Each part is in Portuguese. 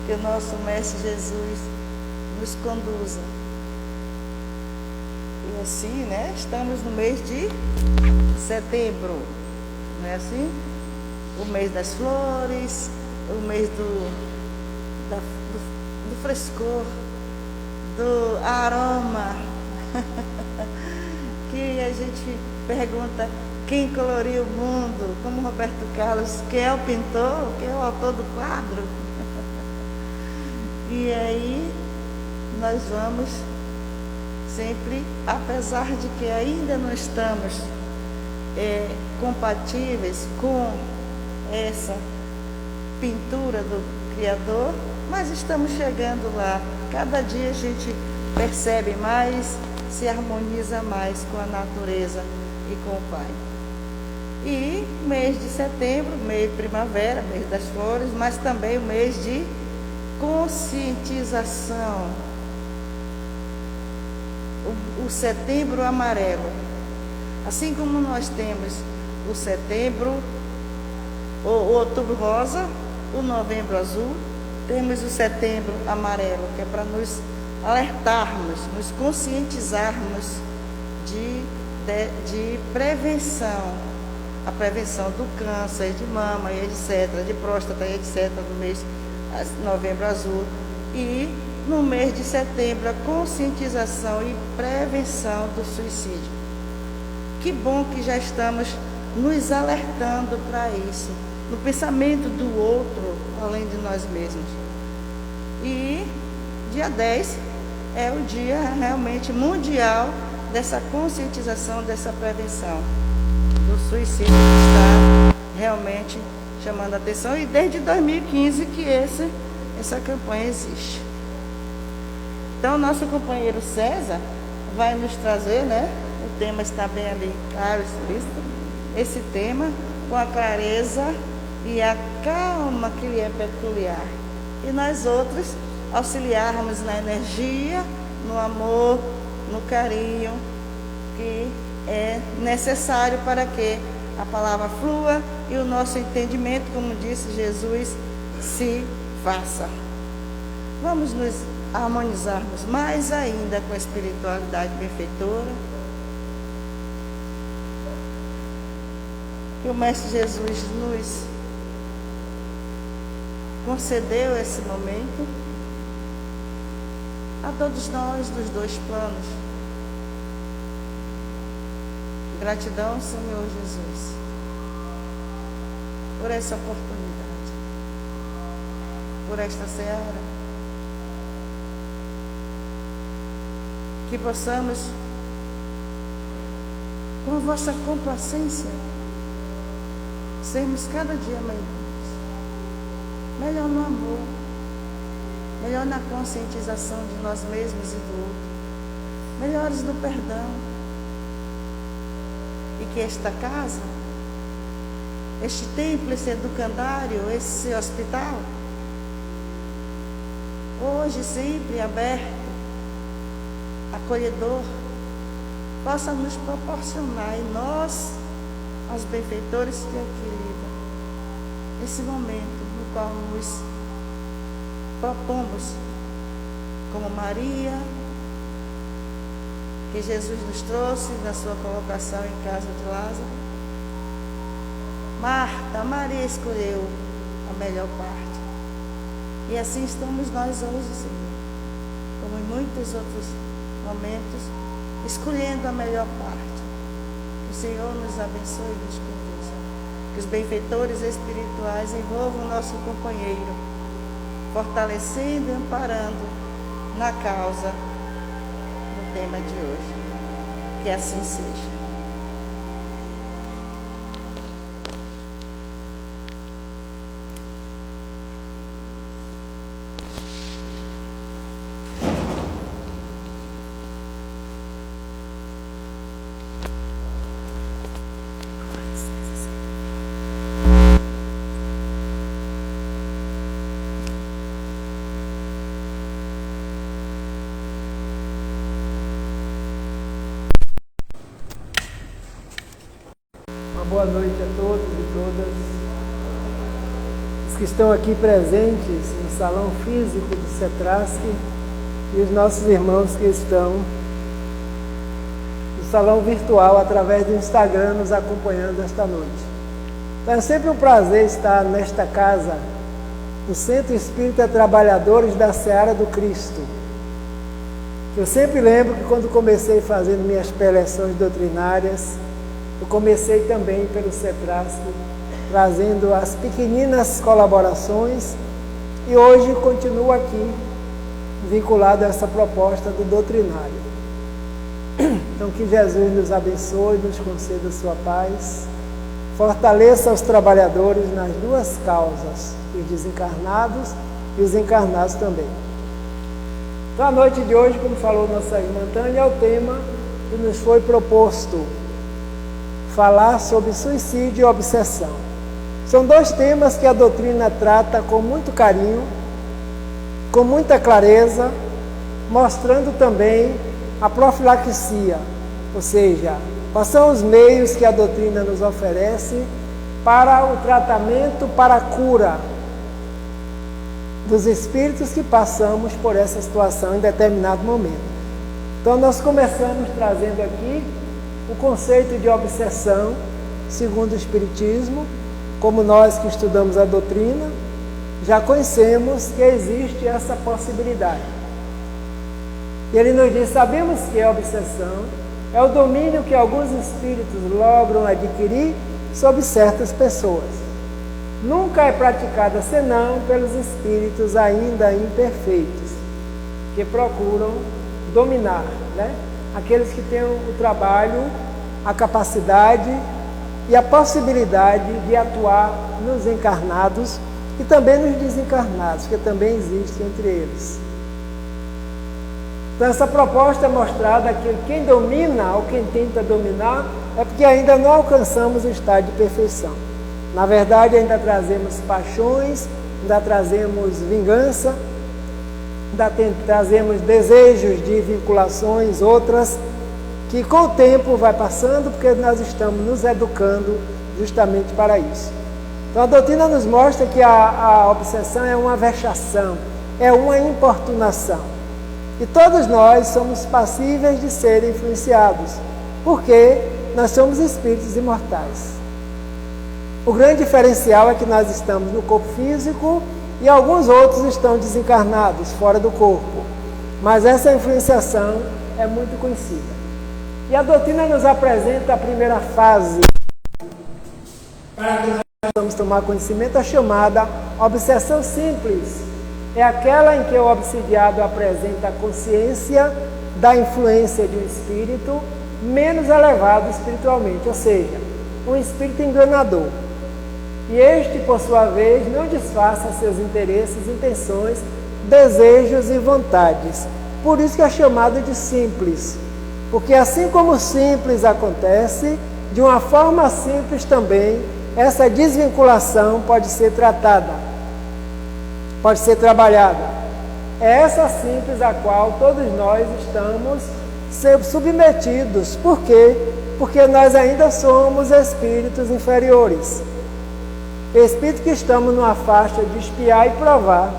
Que o nosso Mestre Jesus nos conduza. E assim, né? Estamos no mês de setembro, não é assim? O mês das flores, o mês do frescor, do aroma. Que a gente pergunta quem coloriu o mundo, como Roberto Carlos, quem é o pintor, quem é o autor do quadro. E aí nós vamos sempre, apesar de que ainda não estamos compatíveis com essa pintura do Criador, mas estamos chegando lá. Cada dia a gente percebe mais, se harmoniza mais com a natureza e com o Pai. E mês de setembro, mês de primavera, mês das flores, mas também o mês de conscientização. O setembro amarelo. Assim como nós temos o setembro, o outubro rosa, o novembro azul, temos o setembro amarelo, que é para nos alertarmos, nos conscientizarmos de prevenção, a prevenção do câncer de mama, etc., de próstata, etc., no mês de novembro azul, e no mês de setembro a conscientização e prevenção do suicídio. Que bom que já estamos nos alertando para isso, no pensamento do outro, além de nós mesmos. E dia 10 é o dia realmente mundial dessa conscientização, dessa prevenção do suicídio, que está realmente chamando a atenção, e desde 2015 que essa campanha existe. Então, nosso companheiro César vai nos trazer, né? O tema está bem ali, claro, explícito, esse tema com a clareza e a calma que lhe é peculiar. E nós outros auxiliarmos na energia, no amor, no carinho, que é necessário para que a palavra flua e o nosso entendimento, como disse Jesus, se faça. Vamos nos harmonizarmos mais ainda com a espiritualidade benfeitora. Que o Mestre Jesus nos concedeu esse momento a todos nós dos dois planos. Gratidão, Senhor Jesus, por essa oportunidade, por esta seara, que possamos, com a vossa complacência, sermos cada dia melhor no amor, melhor na conscientização de nós mesmos e do outro, melhores no perdão. E que esta casa, este templo, esse educandário, esse hospital, hoje sempre aberto, acolhedor, possa nos proporcionar, e nós, aos benfeitores que aqui lidam, esse momento no qual nos propomos, como Maria, que Jesus nos trouxe na sua colocação em casa de Lázaro. Marta, Maria escolheu a melhor parte. E assim estamos nós hoje, Senhor, como em muitos outros momentos, escolhendo a melhor parte. Que o Senhor nos abençoe e nos conduza. Que os benfeitores espirituais envolvam o nosso companheiro, fortalecendo e amparando na causa do tema de hoje. Que assim seja. Boa noite a todos e todas. os que estão aqui presentes no salão físico do CETRASC e os nossos irmãos que estão no salão virtual através do Instagram nos acompanhando esta noite. Então é sempre um prazer estar nesta casa, no Centro Espírita Trabalhadores da Seara do Cristo. Eu sempre lembro que quando comecei fazendo minhas preleções doutrinárias, eu comecei também pelo CETRASC, trazendo as pequeninas colaborações, e hoje continuo aqui, vinculado a essa proposta do doutrinário. Então que Jesus nos abençoe, nos conceda sua paz, fortaleça os trabalhadores nas duas causas, os desencarnados e os encarnados também. Então a noite de hoje, como falou nossa irmã Tânia, é o tema que nos foi proposto, falar sobre suicídio e obsessão. São dois temas que a doutrina trata com muito carinho, com muita clareza, mostrando também a profilaxia, ou seja, quais são os meios que a doutrina nos oferece para o tratamento, para a cura dos espíritos que passamos por essa situação em determinado momento. Então nós começamos trazendo aqui o conceito de obsessão, segundo o Espiritismo. Como nós que estudamos a doutrina, já conhecemos que existe essa possibilidade. E ele nos diz, sabemos que a obsessão é o domínio que alguns espíritos logram adquirir sobre certas pessoas. Nunca é praticada senão pelos espíritos ainda imperfeitos, que procuram dominar, aqueles que têm o trabalho, a capacidade e a possibilidade de atuar nos encarnados e também nos desencarnados, que também existe entre eles. Então essa proposta é mostrada que quem domina ou quem tenta dominar é porque ainda não alcançamos o estado de perfeição. Na verdade, ainda trazemos paixões, ainda trazemos vingança, ainda trazemos desejos de vinculações, outras, que com o tempo vai passando, porque nós estamos nos educando justamente para isso. Então a doutrina nos mostra que a obsessão é uma vexação, é uma importunação. E todos nós somos passíveis de serem influenciados, porque nós somos espíritos imortais. O grande diferencial é que nós estamos no corpo físico e alguns outros estão desencarnados, fora do corpo. Mas essa influenciação é muito conhecida. E a doutrina nos apresenta a primeira fase para que nós possamos tomar conhecimento, a chamada obsessão simples. É aquela em que o obsidiado apresenta a consciência da influência de um espírito menos elevado espiritualmente, ou seja, um espírito enganador. E este, por sua vez, não disfarça seus interesses, intenções, desejos e vontades. Por isso que é chamado de simples. Porque assim como o simples acontece, de uma forma simples também, essa desvinculação pode ser tratada, pode ser trabalhada. É essa simples a qual todos nós estamos submetidos. Por quê? Porque nós ainda somos espíritos inferiores. Espíritos que estamos numa faixa de espiar e provar.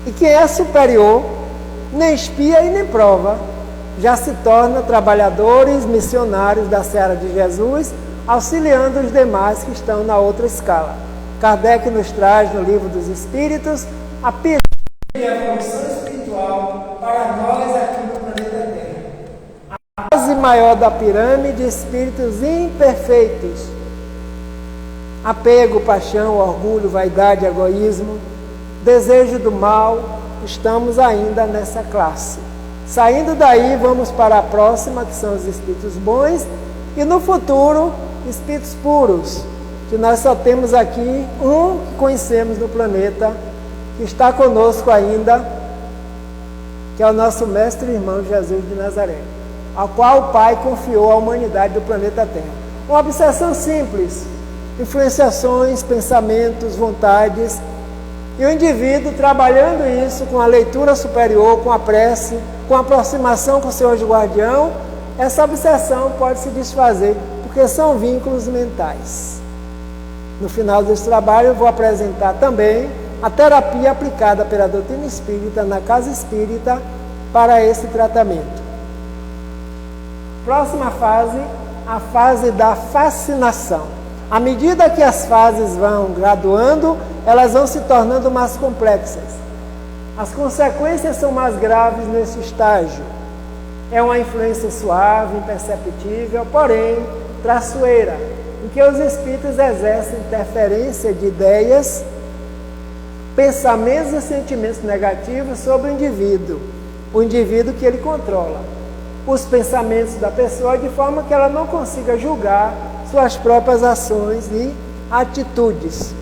E quem é superior, nem espia e nem prova, já se torna trabalhadores, missionários da Seara de Jesus, auxiliando os demais que estão na outra escala. Kardec nos traz no Livro dos Espíritos a pirâmide e a evolução espiritual para nós aqui no planeta Terra. A base maior da pirâmide, espíritos imperfeitos. Apego, paixão, orgulho, vaidade, egoísmo, desejo do mal, estamos ainda nessa classe. Saindo daí, vamos para a próxima, que são os espíritos bons, e no futuro, espíritos puros, que nós só temos aqui um que conhecemos no planeta, que está conosco ainda, que é o nosso mestre e irmão Jesus de Nazaré, ao qual o Pai confiou a humanidade do planeta Terra. Uma obsessão simples, influenciações, pensamentos, vontades, e o indivíduo trabalhando isso com a leitura superior, com a prece, com a aproximação com o seu anjo guardião, essa obsessão pode se desfazer, porque são vínculos mentais. No final desse trabalho eu vou apresentar também a terapia aplicada pela doutrina espírita na casa espírita para esse tratamento. Próxima fase, a fase da fascinação. À medida que as fases vão graduando, elas vão se tornando mais complexas. As consequências são mais graves nesse estágio. É uma influência suave, imperceptível, porém traiçoeira, em que os espíritos exercem interferência de ideias, pensamentos e sentimentos negativos sobre o indivíduo que ele controla, os pensamentos da pessoa, de forma que ela não consiga julgar suas próprias ações e atitudes.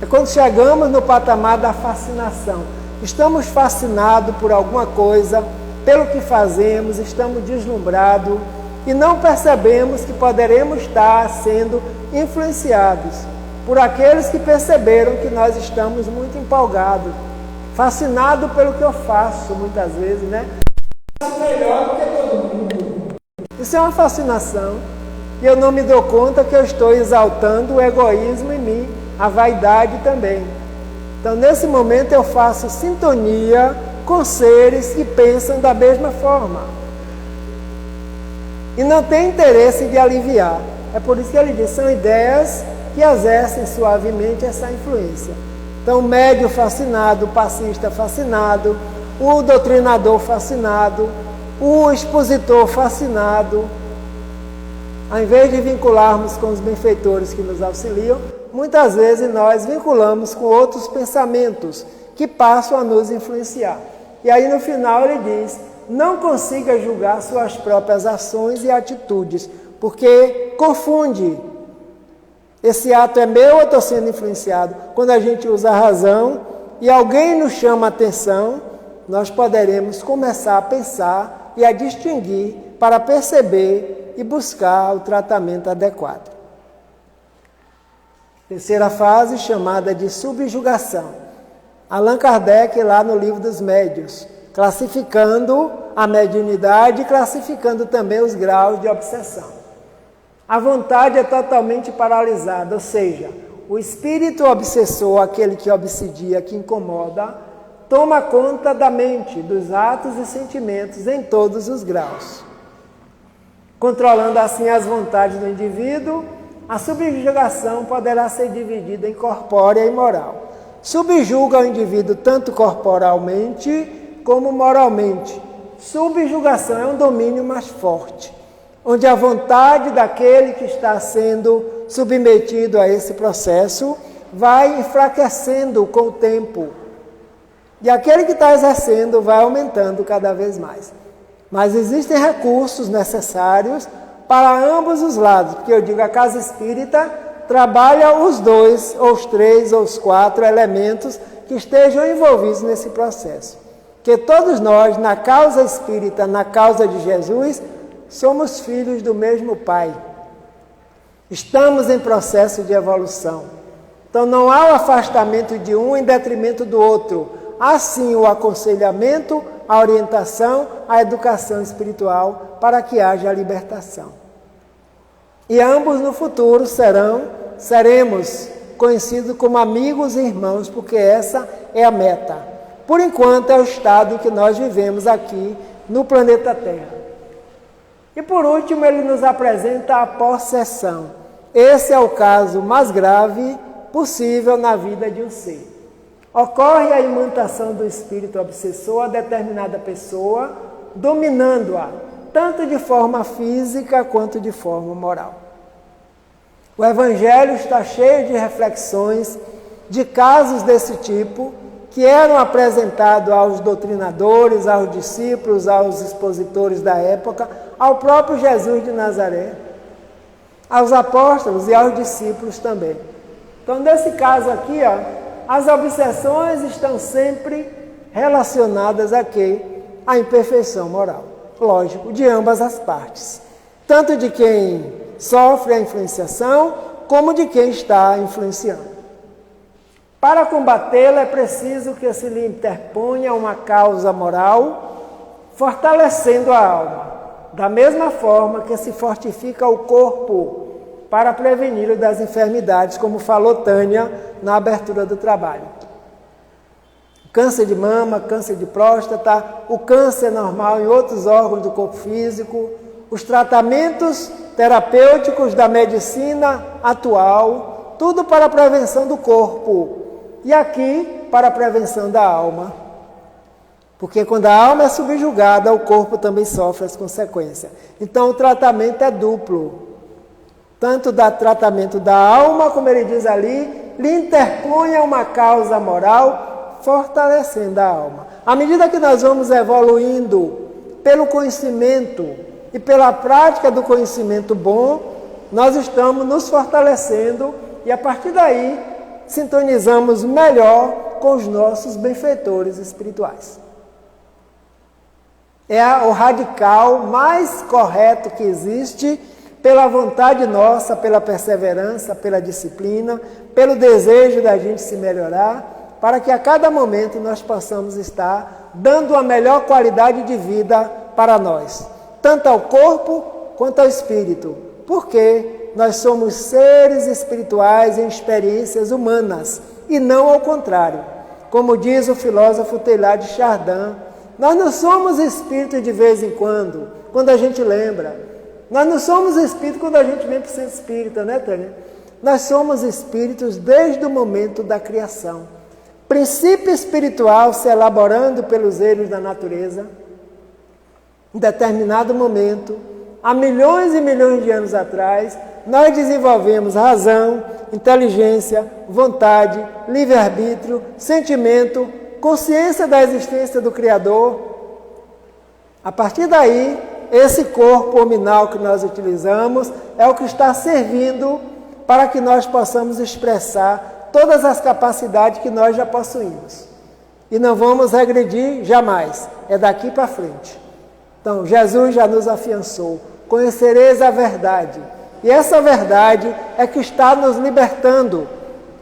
É quando chegamos no patamar da fascinação. Estamos fascinados por alguma coisa, pelo que fazemos, estamos deslumbrados e não percebemos que poderemos estar sendo influenciados por aqueles que perceberam que nós estamos muito empolgados, fascinados pelo que eu faço, muitas vezes, né? Melhor do que todo mundo. Isso é uma fascinação e eu não me dou conta que eu estou exaltando o egoísmo em mim, a vaidade também. Então, nesse momento, eu faço sintonia com seres que pensam da mesma forma e não tem interesse de aliviar. É por isso que ele diz, são ideias que exercem suavemente essa influência. Então, o médium fascinado, o passista fascinado, o doutrinador fascinado, o expositor fascinado, ao invés de vincularmos com os benfeitores que nos auxiliam, muitas vezes nós vinculamos com outros pensamentos que passam a nos influenciar. E aí no final ele diz, não consiga julgar suas próprias ações e atitudes, porque confunde. Esse ato é meu ou estou sendo influenciado? Quando a gente usa a razão e alguém nos chama a atenção, nós poderemos começar a pensar e a distinguir para perceber e buscar o tratamento adequado. Terceira fase, chamada de subjugação. Allan Kardec, lá no Livro dos Médiuns, classificando a mediunidade e classificando também os graus de obsessão. A vontade é totalmente paralisada, ou seja, o espírito obsessor, aquele que obsidia, que incomoda, toma conta da mente, dos atos e sentimentos em todos os graus. Controlando assim as vontades do indivíduo, a subjugação poderá ser dividida em corpórea e moral. Subjuga o indivíduo tanto corporalmente como moralmente. Subjugação é um domínio mais forte, onde a vontade daquele que está sendo submetido a esse processo vai enfraquecendo com o tempo. E aquele que está exercendo vai aumentando cada vez mais. Mas existem recursos necessários para ambos os lados, porque eu digo, a casa espírita trabalha os 2, ou os 3, ou os 4 elementos que estejam envolvidos nesse processo. Que todos nós, na causa espírita, na causa de Jesus, somos filhos do mesmo Pai. Estamos em processo de evolução. Então não há o afastamento de um em detrimento do outro. Há sim o aconselhamento, a orientação, a educação espiritual para que haja a libertação. E ambos no futuro seremos conhecidos como amigos e irmãos, porque essa é a meta. Por enquanto é o estado em que nós vivemos aqui no planeta Terra. E por último ele nos apresenta a possessão. Esse é o caso mais grave possível na vida de um ser. Ocorre a imantação do espírito obsessor a determinada pessoa, dominando-a, tanto de forma física quanto de forma moral. O Evangelho está cheio de reflexões de casos desse tipo, que eram apresentados aos doutrinadores, aos discípulos, aos expositores da época, ao próprio Jesus de Nazaré, aos apóstolos e aos discípulos também. Então, nesse caso aqui, as obsessões estão sempre relacionadas a quê? À imperfeição moral. Lógico, de ambas as partes. Tanto de quem sofre a influenciação, como de quem está influenciando. Para combatê-la é preciso que se lhe interponha uma causa moral, fortalecendo a alma. Da mesma forma que se fortifica o corpo para prevenir das enfermidades, como falou Tânia na abertura do trabalho. Câncer de mama, câncer de próstata, o câncer normal em outros órgãos do corpo físico, os tratamentos terapêuticos da medicina atual, tudo para a prevenção do corpo. E aqui, para a prevenção da alma. Porque quando a alma é subjugada, o corpo também sofre as consequências. Então o tratamento é duplo. Tanto dá tratamento da alma, como ele diz ali, lhe interponha uma causa moral, fortalecendo a alma. À medida que nós vamos evoluindo pelo conhecimento e pela prática do conhecimento bom, nós estamos nos fortalecendo e a partir daí sintonizamos melhor com os nossos benfeitores espirituais. É o radical mais correto que existe, pela vontade nossa, pela perseverança, pela disciplina, pelo desejo da gente se melhorar, para que a cada momento nós possamos estar dando a melhor qualidade de vida para nós, tanto ao corpo quanto ao espírito, porque nós somos seres espirituais em experiências humanas, e não ao contrário. Como diz o filósofo Teilhard de Chardin, nós não somos espírito de vez em quando a gente lembra. Nós não somos espírito quando a gente vem para o centro espírita, né, Tânia? Nós somos espíritos desde o momento da criação. Princípio espiritual se elaborando pelos erros da natureza, em determinado momento, há milhões e milhões de anos atrás, nós desenvolvemos razão, inteligência, vontade, livre-arbítrio, sentimento, consciência da existência do Criador. A partir daí, esse corpo hominal que nós utilizamos é o que está servindo para que nós possamos expressar todas as capacidades que nós já possuímos. E não vamos regredir jamais, é daqui para frente. Então, Jesus já nos afiançou, conhecereis a verdade. E essa verdade é que está nos libertando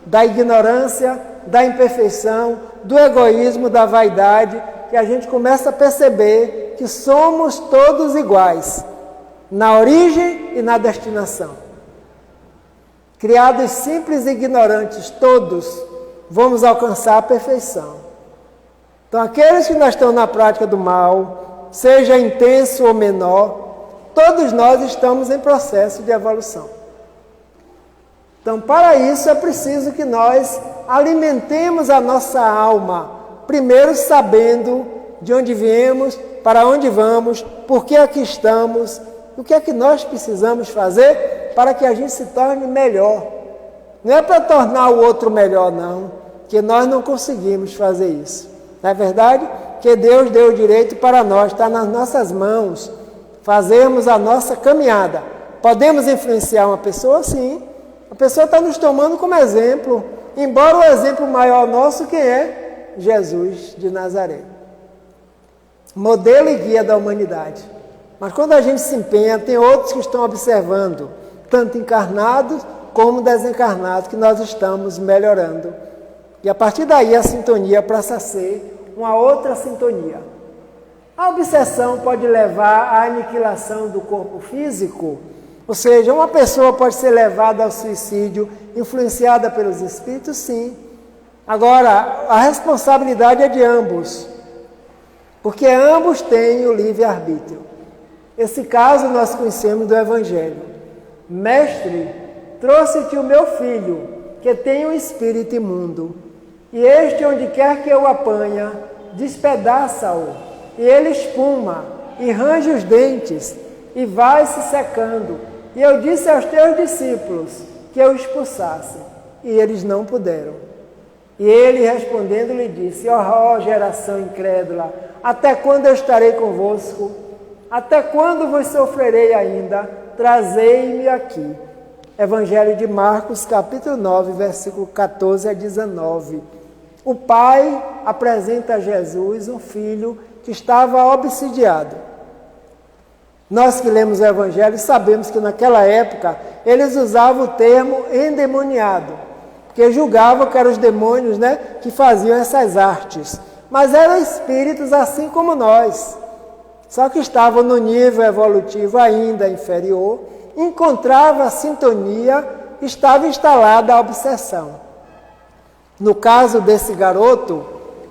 da ignorância, da imperfeição, do egoísmo, da vaidade, que a gente começa a perceber que somos todos iguais, na origem e na destinação. Criados simples e ignorantes, todos vamos alcançar a perfeição. Então, aqueles que não estão na prática do mal, seja intenso ou menor, todos nós estamos em processo de evolução. Então, para isso é preciso que nós alimentemos a nossa alma, primeiro sabendo de onde viemos, para onde vamos, por que aqui estamos, o que é que nós precisamos fazer para que a gente se torne melhor. Não é para tornar o outro melhor, não, que nós não conseguimos fazer isso. Não é verdade? Que Deus deu o direito para nós, está nas nossas mãos, fazermos a nossa caminhada. Podemos influenciar uma pessoa? Sim. A pessoa está nos tomando como exemplo, embora o exemplo maior nosso, quem é? Jesus de Nazaré. Modelo e guia da humanidade. Mas quando a gente se empenha, tem outros que estão observando, tanto encarnados como desencarnados, que nós estamos melhorando. E a partir daí a sintonia passa a ser uma outra sintonia. A obsessão pode levar à aniquilação do corpo físico, ou seja, uma pessoa pode ser levada ao suicídio, influenciada pelos espíritos, sim. Agora, a responsabilidade é de ambos, porque ambos têm o livre-arbítrio. Esse caso nós conhecemos do Evangelho. Mestre, trouxe-te o meu filho, que tem um espírito imundo, e este, onde quer que eu apanha, despedaça-o, e ele espuma, e range os dentes, e vai se secando. E eu disse aos teus discípulos que eu expulsasse, e eles não puderam. E ele, respondendo, lhe disse: ó geração incrédula, até quando eu estarei convosco? Até quando vos sofrerei ainda? Trazei-me aqui. Evangelho de Marcos, capítulo 9, versículo 14 a 19. O pai apresenta a Jesus um filho que estava obsidiado. Nós que lemos o Evangelho sabemos que naquela época eles usavam o termo endemoniado, porque julgavam que eram os demônios, né, que faziam essas artes. Mas eram espíritos assim como nós, só que estavam no nível evolutivo ainda inferior encontrava a sintonia, estava instalada a obsessão. No caso desse garoto,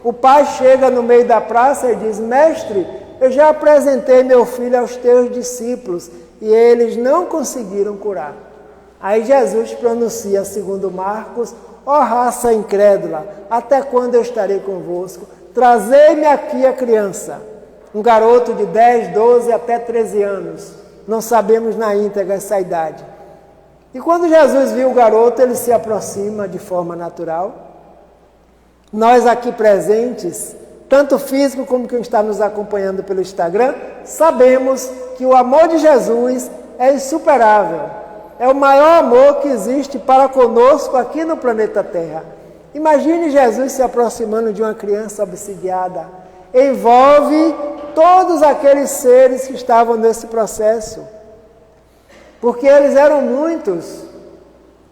o pai chega no meio da praça e diz: mestre, eu já apresentei meu filho aos teus discípulos e eles não conseguiram curar. Aí Jesus pronuncia, segundo Marcos: ó raça incrédula, até quando eu estarei convosco? Trazei-me aqui a criança. Um garoto de 10, 12 até 13 anos. Não sabemos na íntegra essa idade. E quando Jesus viu o garoto, ele se aproxima de forma natural. Nós aqui presentes, tanto físico como quem está nos acompanhando pelo Instagram, sabemos que o amor de Jesus é insuperável. É o maior amor que existe para conosco aqui no planeta Terra. Imagine Jesus se aproximando de uma criança obsidiada. Envolve todos aqueles seres que estavam nesse processo. Porque eles eram muitos.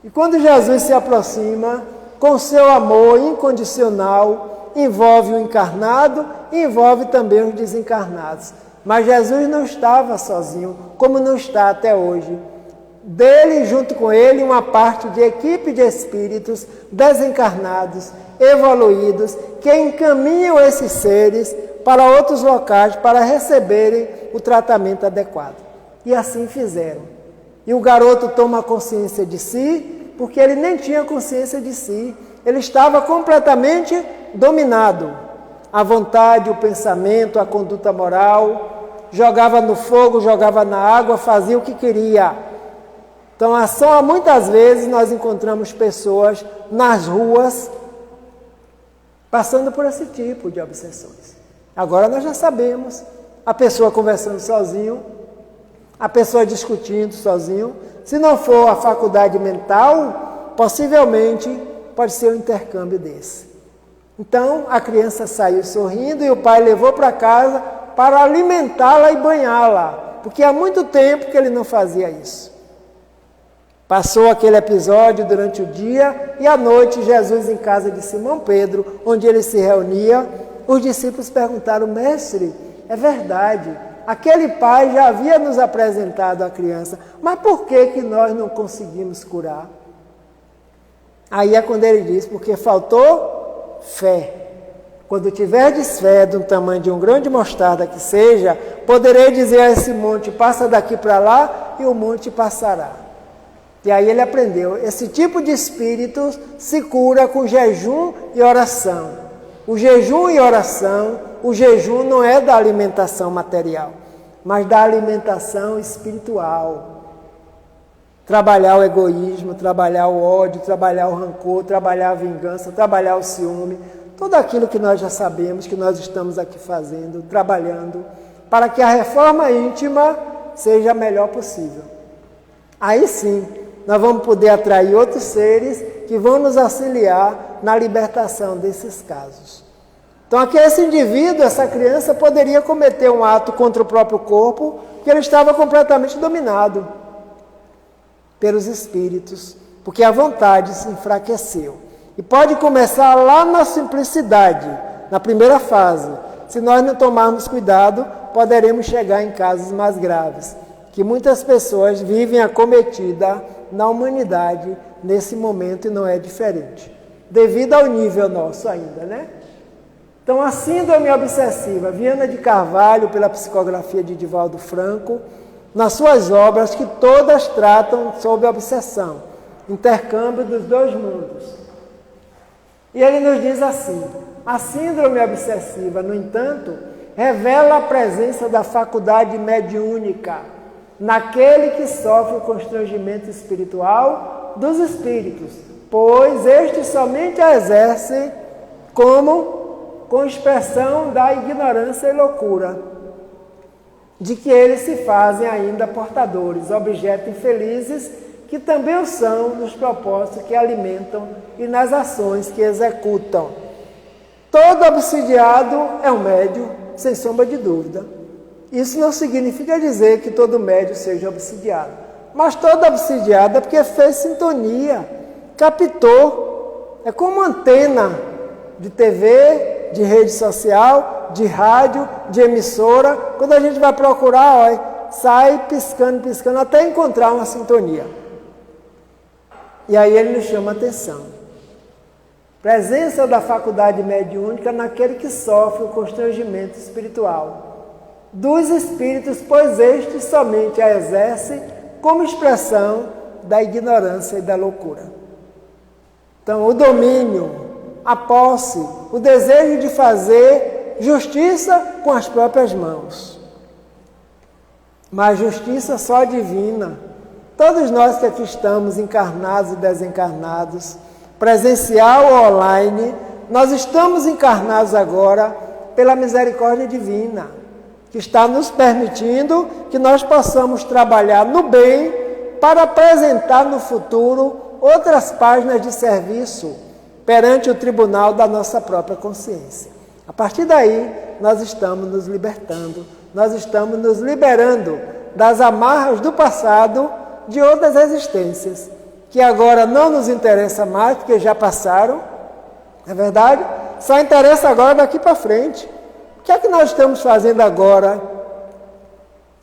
E quando Jesus se aproxima, com seu amor incondicional, envolve o encarnado e envolve também os desencarnados. Mas Jesus não estava sozinho, como não está até hoje. Dele, junto com ele, uma parte de equipe de espíritos desencarnados, evoluídos, que encaminham esses seres para outros locais para receberem o tratamento adequado. E assim fizeram. E o garoto toma consciência de si, porque ele nem tinha consciência de si. Ele estava completamente dominado. A vontade, o pensamento, a conduta moral, jogava no fogo, jogava na água, fazia o que queria. Então, muitas vezes nós encontramos pessoas nas ruas passando por esse tipo de obsessões. Agora nós já sabemos, a pessoa conversando sozinho, a pessoa discutindo sozinho. Se não for a faculdade mental, possivelmente pode ser um intercâmbio desse. Então, a criança saiu sorrindo e o pai levou para casa para alimentá-la e banhá-la, porque há muito tempo que ele não fazia isso. Passou aquele episódio durante o dia e à noite, Jesus em casa de Simão Pedro, onde ele se reunia, os discípulos perguntaram: mestre, é verdade, aquele pai já havia nos apresentado a criança, mas por que nós não conseguimos curar? Aí é quando ele diz: porque faltou fé. Quando tiverdes fé do tamanho de um grão de mostarda que seja, poderei dizer a esse monte: passa daqui para lá, e o monte passará. E aí ele aprendeu, esse tipo de espírito se cura com jejum e oração. O jejum e oração, o jejum não é da alimentação material, mas da alimentação espiritual. Trabalhar o egoísmo, trabalhar o ódio, trabalhar o rancor, trabalhar a vingança, trabalhar o ciúme, tudo aquilo que nós já sabemos que nós estamos aqui fazendo, trabalhando, para que a reforma íntima seja a melhor possível. Aí sim, nós vamos poder atrair outros seres que vão nos auxiliar na libertação desses casos. Então, aqui esse indivíduo, essa criança, poderia cometer um ato contra o próprio corpo, porque ele estava completamente dominado pelos espíritos, porque a vontade se enfraqueceu. E pode começar lá na simplicidade, na primeira fase. Se nós não tomarmos cuidado, poderemos chegar em casos mais graves, que muitas pessoas vivem acometida na humanidade nesse momento e não é diferente, devido ao nível nosso ainda, né? Então, a síndrome obsessiva, Viana de Carvalho, pela psicografia de Divaldo Franco, nas suas obras que todas tratam sobre a obsessão, intercâmbio dos dois mundos. E ele nos diz assim: a síndrome obsessiva, no entanto, revela a presença da faculdade mediúnica naquele que sofre o constrangimento espiritual dos espíritos, pois estes somente a exercem com expressão da ignorância e loucura, de que eles se fazem ainda portadores, objetos infelizes, que também o são nos propósitos que alimentam e nas ações que executam. Todo obsidiado é um médium, sem sombra de dúvida. Isso não significa dizer que todo médium seja obsidiado, mas todo obsidiado é porque fez sintonia, captou. É como antena de TV, de rede social, de rádio, de emissora. Quando a gente vai procurar, olha, sai piscando, piscando, até encontrar uma sintonia. E aí ele nos chama a atenção. Presença da faculdade mediúnica naquele que sofre o constrangimento espiritual dos espíritos, pois estes somente a exercem como expressão da ignorância e da loucura. Então, o domínio, a posse, o desejo de fazer justiça com as próprias mãos. Mas justiça só divina. Todos nós que aqui estamos, encarnados e desencarnados, presencial ou online, nós estamos encarnados agora pela misericórdia divina, que está nos permitindo que nós possamos trabalhar no bem para apresentar no futuro outras páginas de serviço perante o tribunal da nossa própria consciência. A partir daí, nós estamos nos libertando, nós estamos nos liberando das amarras do passado de outras existências, que agora não nos interessa mais, porque já passaram, não é verdade? Só interessa agora daqui para frente. O que é que nós estamos fazendo agora,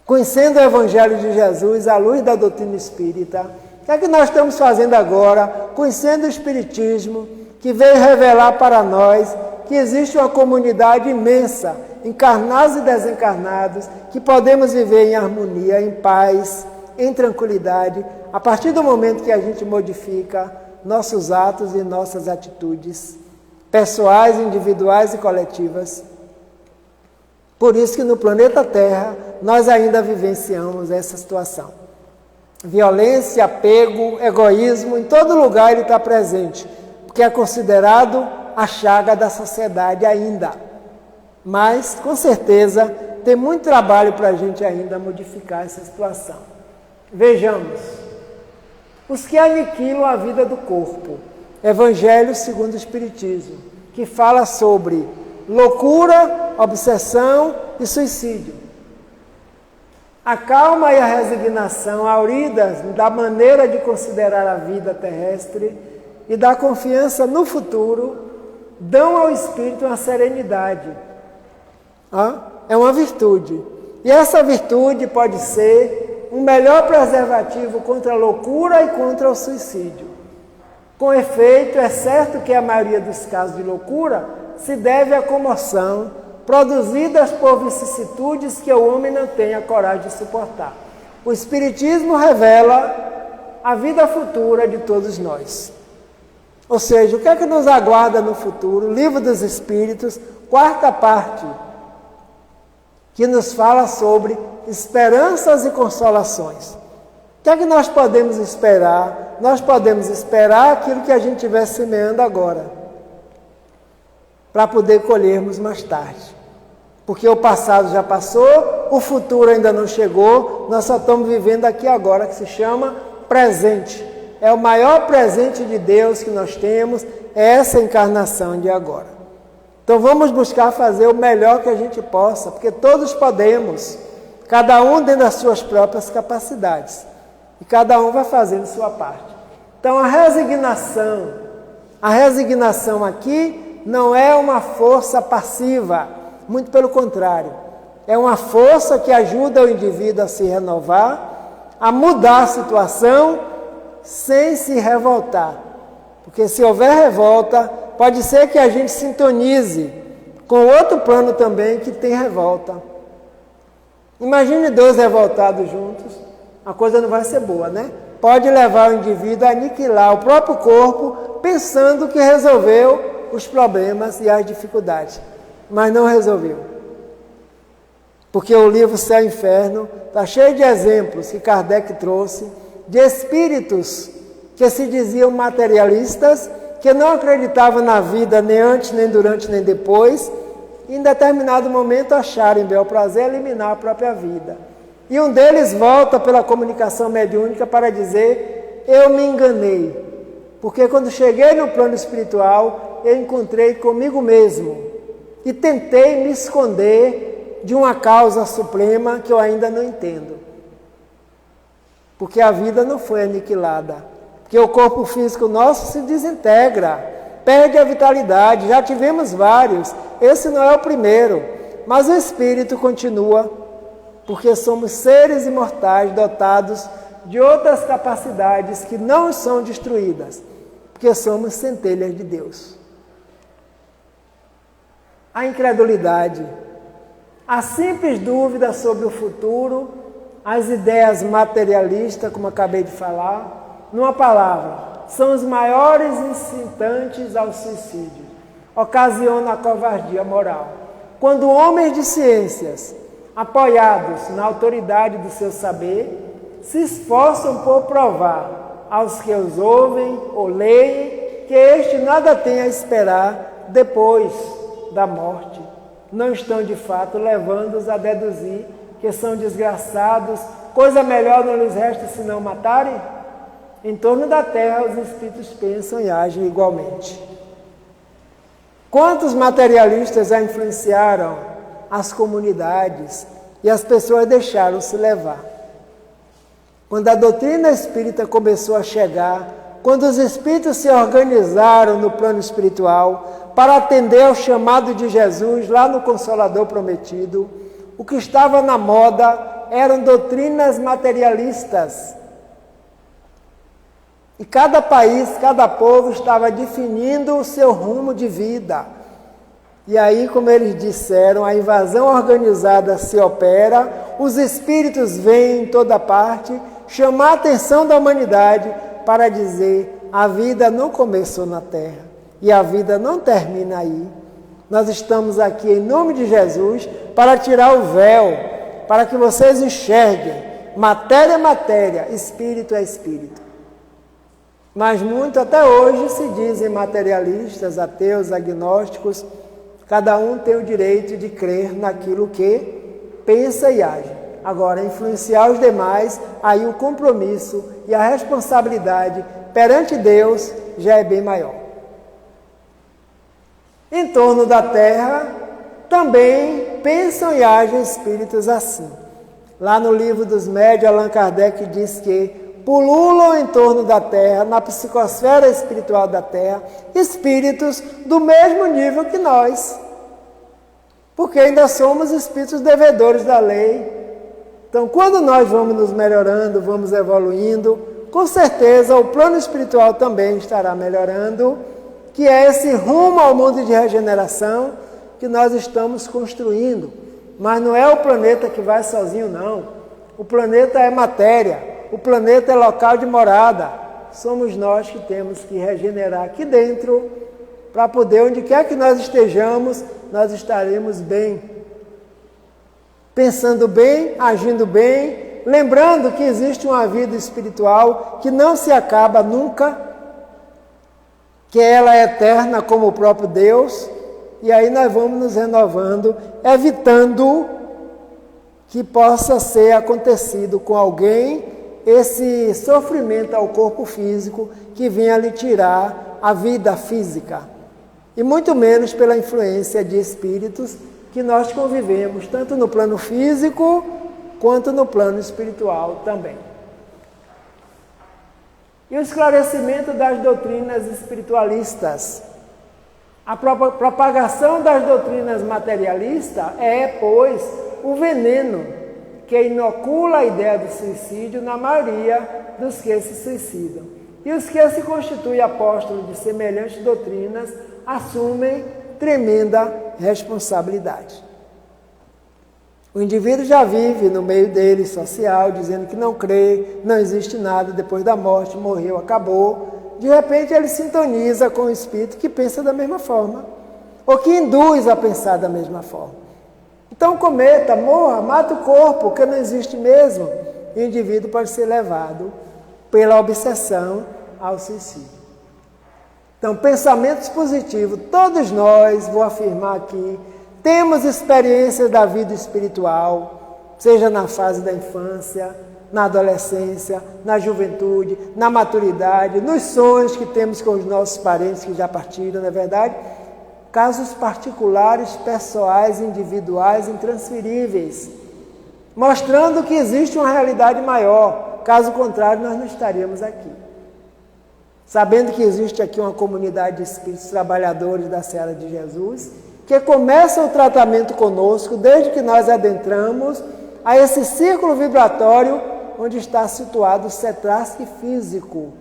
conhecendo o Evangelho de Jesus à luz da doutrina espírita? O que é que nós estamos fazendo agora, conhecendo o Espiritismo, que veio revelar para nós que existe uma comunidade imensa, encarnados e desencarnados, que podemos viver em harmonia, em paz, em tranquilidade, a partir do momento que a gente modifica nossos atos e nossas atitudes, pessoais, individuais e coletivas. Por isso que no planeta Terra nós ainda vivenciamos essa situação. Violência, apego, egoísmo, em todo lugar ele está presente, porque é considerado a chaga da sociedade ainda. Mas, com certeza, tem muito trabalho para a gente ainda modificar essa situação. Vejamos, os que aniquilam a vida do corpo, Evangelho segundo o Espiritismo, que fala sobre loucura, obsessão e suicídio. A calma e a resignação, auridas da maneira de considerar a vida terrestre e da confiança no futuro, dão ao espírito uma serenidade. É uma virtude. E essa virtude pode ser um melhor preservativo contra a loucura e contra o suicídio. Com efeito, é certo que a maioria dos casos de loucura se deve à comoção produzidas por vicissitudes que o homem não tem a coragem de suportar. O Espiritismo revela a vida futura de todos nós. Ou seja, o que é que nos aguarda no futuro? Livro dos Espíritos, 4ª parte, que nos fala sobre esperanças e consolações. O que é que nós podemos esperar? Nós podemos esperar aquilo que a gente estiver semeando agora, para poder colhermos mais tarde. Porque o passado já passou, o futuro ainda não chegou, nós só estamos vivendo aqui agora, que se chama presente. É o maior presente de Deus que nós temos, é essa encarnação de agora. Então vamos buscar fazer o melhor que a gente possa, porque todos podemos, cada um dentro das suas próprias capacidades. E cada um vai fazendo sua parte. Então a resignação aqui não é uma força passiva, muito pelo contrário. É uma força que ajuda o indivíduo a se renovar, a mudar a situação, sem se revoltar. Porque se houver revolta, pode ser que a gente sintonize com outro plano também que tem revolta. Imagine 2 revoltados juntos, a coisa não vai ser boa, né? Pode levar o indivíduo a aniquilar o próprio corpo, pensando que resolveu os problemas e as dificuldades. Mas não resolveu. Porque o livro Céu e Inferno está cheio de exemplos que Kardec trouxe, de espíritos que se diziam materialistas, que não acreditavam na vida nem antes, nem durante, nem depois, e em determinado momento acharam em bel prazer eliminar a própria vida. E um deles volta pela comunicação mediúnica para dizer: eu me enganei, porque quando cheguei no plano espiritual, eu encontrei comigo mesmo e tentei me esconder de uma causa suprema que eu ainda não entendo. Porque a vida não foi aniquilada. Porque o corpo físico nosso se desintegra, perde a vitalidade. Já tivemos vários, esse não é o primeiro. Mas o espírito continua porque somos seres imortais dotados de outras capacidades que não são destruídas, porque somos centelhas de Deus. A incredulidade, a simples dúvida sobre o futuro, as ideias materialistas, como acabei de falar, numa palavra, são os maiores incitantes ao suicídio, ocasionam a covardia moral. Quando homens de ciências, apoiados na autoridade do seu saber, se esforçam por provar aos que os ouvem ou leem que este nada tem a esperar depois da morte, não estão de fato levando-os a deduzir que são desgraçados, coisa melhor não lhes resta senão matarem? Em torno da terra os espíritos pensam e agem igualmente. Quantos materialistas já influenciaram as comunidades e as pessoas deixaram-se levar? Quando a doutrina espírita começou a chegar, quando os espíritos se organizaram no plano espiritual para atender ao chamado de Jesus lá no Consolador Prometido, o que estava na moda eram doutrinas materialistas. E cada país, cada povo estava definindo o seu rumo de vida. E aí, como eles disseram, a invasão organizada se opera, os espíritos vêm em toda parte chamar a atenção da humanidade para dizer: a vida não começou na terra e a vida não termina aí. Nós estamos aqui em nome de Jesus para tirar o véu, para que vocês enxerguem. Matéria é matéria, espírito é espírito. Mas muito até hoje se dizem materialistas, ateus, agnósticos. Cada um tem o direito de crer naquilo que pensa e age. Agora, influenciar os demais, aí o compromisso e a responsabilidade perante Deus já é bem maior. Em torno da terra, também pensam e agem espíritos assim. Lá no livro dos Médiuns, Allan Kardec diz que pululam em torno da terra, na psicosfera espiritual da terra, espíritos do mesmo nível que nós. Porque ainda somos espíritos devedores da lei. Então, quando nós vamos nos melhorando, vamos evoluindo, com certeza o plano espiritual também estará melhorando, que é esse rumo ao mundo de regeneração que nós estamos construindo. Mas não é o planeta que vai sozinho, não. O planeta é matéria. O planeta é local de morada. Somos nós que temos que regenerar aqui dentro, para poder, onde quer que nós estejamos, nós estaremos bem. Pensando bem, agindo bem, lembrando que existe uma vida espiritual que não se acaba nunca, que ela é eterna como o próprio Deus, e aí nós vamos nos renovando, evitando que possa ser acontecido com alguém esse sofrimento ao corpo físico que venha lhe tirar a vida física. E muito menos pela influência de espíritos que nós convivemos, tanto no plano físico quanto no plano espiritual também. E o esclarecimento das doutrinas espiritualistas. A propagação das doutrinas materialistas é, pois, o veneno que inocula a ideia do suicídio na maioria dos que se suicidam. E os que se constituem apóstolos de semelhantes doutrinas assumem tremenda responsabilidade. O indivíduo já vive no meio dele, social, dizendo que não crê, não existe nada depois da morte, morreu, acabou. De repente ele sintoniza com o espírito que pensa da mesma forma, ou que induz a pensar da mesma forma. Então cometa, morra, mata o corpo, que não existe mesmo. E o indivíduo pode ser levado pela obsessão ao suicídio. Então, pensamentos positivos, todos nós, vou afirmar aqui, temos experiências da vida espiritual, seja na fase da infância, na adolescência, na juventude, na maturidade, nos sonhos que temos com os nossos parentes que já partiram, não é verdade? Casos particulares, pessoais, individuais, intransferíveis, mostrando que existe uma realidade maior. Caso contrário, nós não estaríamos aqui. Sabendo que existe aqui uma comunidade de espíritos trabalhadores da Seara de Jesus, que começa o tratamento conosco desde que nós adentramos a esse círculo vibratório onde está situado o cetrasque físico.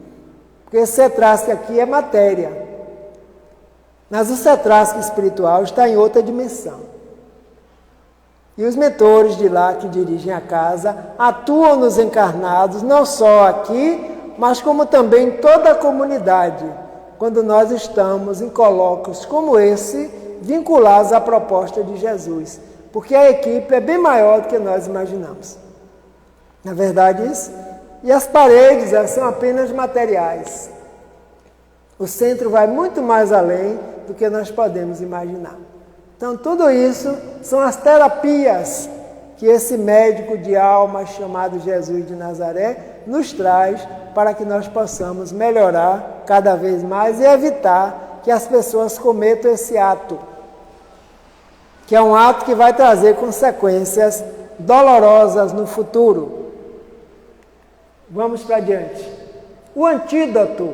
Porque esse cetrasque aqui é matéria. Mas o cetrasque espiritual está em outra dimensão. E os mentores de lá que dirigem a casa atuam nos encarnados, não só aqui, mas como também em toda a comunidade, quando nós estamos em colóquios como esse, vinculados à proposta de Jesus. Porque a equipe é bem maior do que nós imaginamos. Na verdade, isso. E as paredes, elas são apenas materiais. O centro vai muito mais além do que nós podemos imaginar. Então, tudo isso são as terapias que esse médico de alma chamado Jesus de Nazaré nos traz para que nós possamos melhorar cada vez mais e evitar que as pessoas cometam esse ato, que é um ato que vai trazer consequências dolorosas no futuro. Vamos para adiante. O antídoto.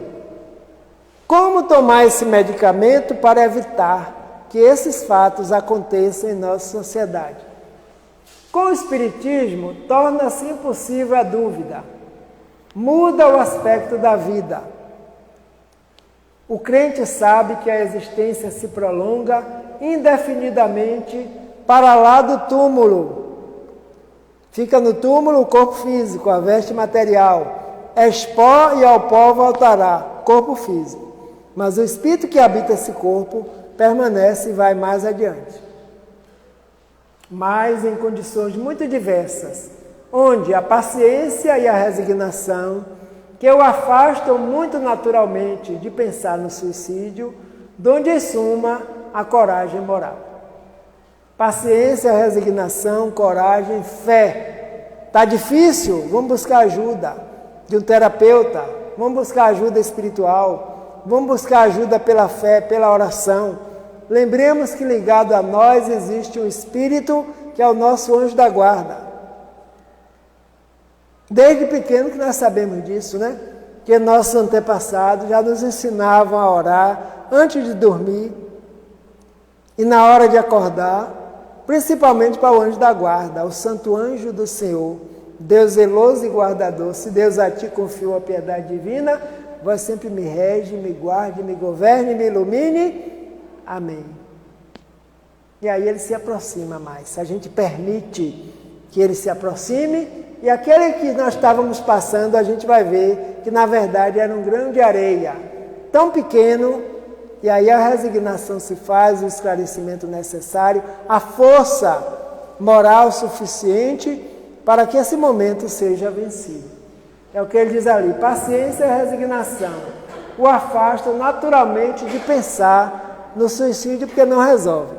Como tomar esse medicamento para evitar que esses fatos aconteçam em nossa sociedade? Com o Espiritismo, torna-se impossível a dúvida. Muda o aspecto da vida. O crente sabe que a existência se prolonga indefinidamente para lá do túmulo. Fica no túmulo o corpo físico, a veste material. És pó e ao pó voltará, corpo físico. Mas o espírito que habita esse corpo permanece e vai mais adiante. Mas em condições muito diversas, onde a paciência e a resignação, que o afastam muito naturalmente de pensar no suicídio, donde em suma a coragem moral. Paciência, resignação, coragem, fé. Está difícil? Vamos buscar ajuda de um terapeuta, vamos buscar ajuda espiritual, vamos buscar ajuda pela fé, pela oração. Lembremos que ligado a nós existe um espírito que é o nosso anjo da guarda. Desde pequeno que nós sabemos disso, né? Que nossos antepassados já nos ensinavam a orar antes de dormir e na hora de acordar, principalmente para o anjo da guarda, o santo anjo do Senhor, Deus zeloso e guardador. Se Deus a ti confiou a piedade divina, vós sempre me rege, me guarde, me governe, me ilumine. Amém. E aí ele se aproxima mais. Se a gente permite que ele se aproxime, e aquele que nós estávamos passando, a gente vai ver que na verdade era um grão de areia, tão pequeno, e aí a resignação se faz, o esclarecimento necessário, a força moral suficiente para que esse momento seja vencido. É o que ele diz ali, paciência e resignação o afastam naturalmente de pensar no suicídio porque não resolve.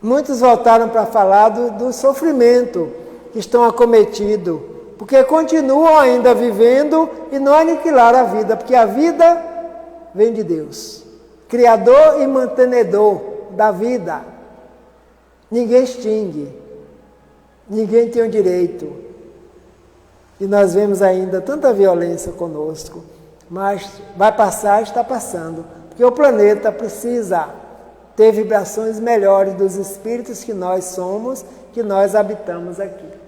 Muitos voltaram para falar do sofrimento que estão acometidos, porque continuam ainda vivendo e não aniquilaram a vida, porque a vida vem de Deus, Criador e mantenedor da vida. Ninguém extingue, ninguém tem o direito. E nós vemos ainda tanta violência conosco, mas vai passar, está passando, porque o planeta precisa ter vibrações melhores dos espíritos que nós somos, que nós habitamos aqui.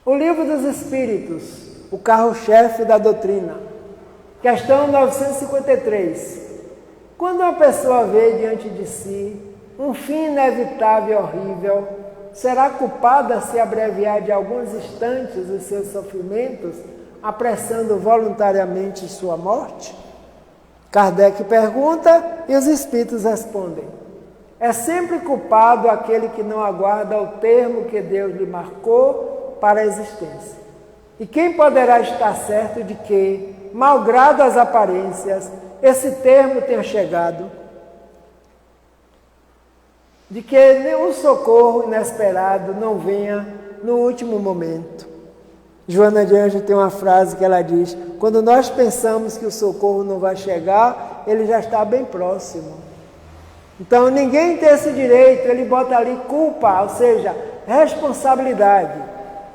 O Livro dos Espíritos, o carro-chefe da doutrina, questão 953. Quando uma pessoa vê diante de si um fim inevitável e horrível, será culpada se abreviar de alguns instantes os seus sofrimentos, apressando voluntariamente sua morte? Kardec pergunta e os espíritos respondem. É sempre culpado aquele que não aguarda o termo que Deus lhe marcou para a existência. E quem poderá estar certo de que, malgrado as aparências, esse termo tenha chegado? De que nenhum socorro inesperado não venha no último momento. Joana de Anjos tem uma frase que ela diz, quando nós pensamos que o socorro não vai chegar, ele já está bem próximo. Então ninguém tem esse direito, ele bota ali culpa, ou seja, responsabilidade.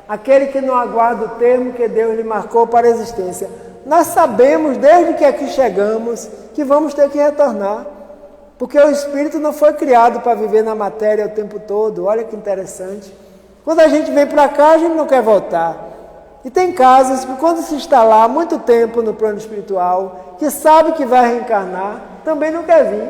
Aquele que não aguarda o termo que Deus lhe marcou para a existência. Nós sabemos, desde que aqui chegamos, que vamos ter que retornar. Porque o espírito não foi criado para viver na matéria o tempo todo. Olha que interessante. Quando a gente vem para cá, a gente não quer voltar. E tem casos que quando se está lá há muito tempo no plano espiritual, que sabe que vai reencarnar, também não quer vir.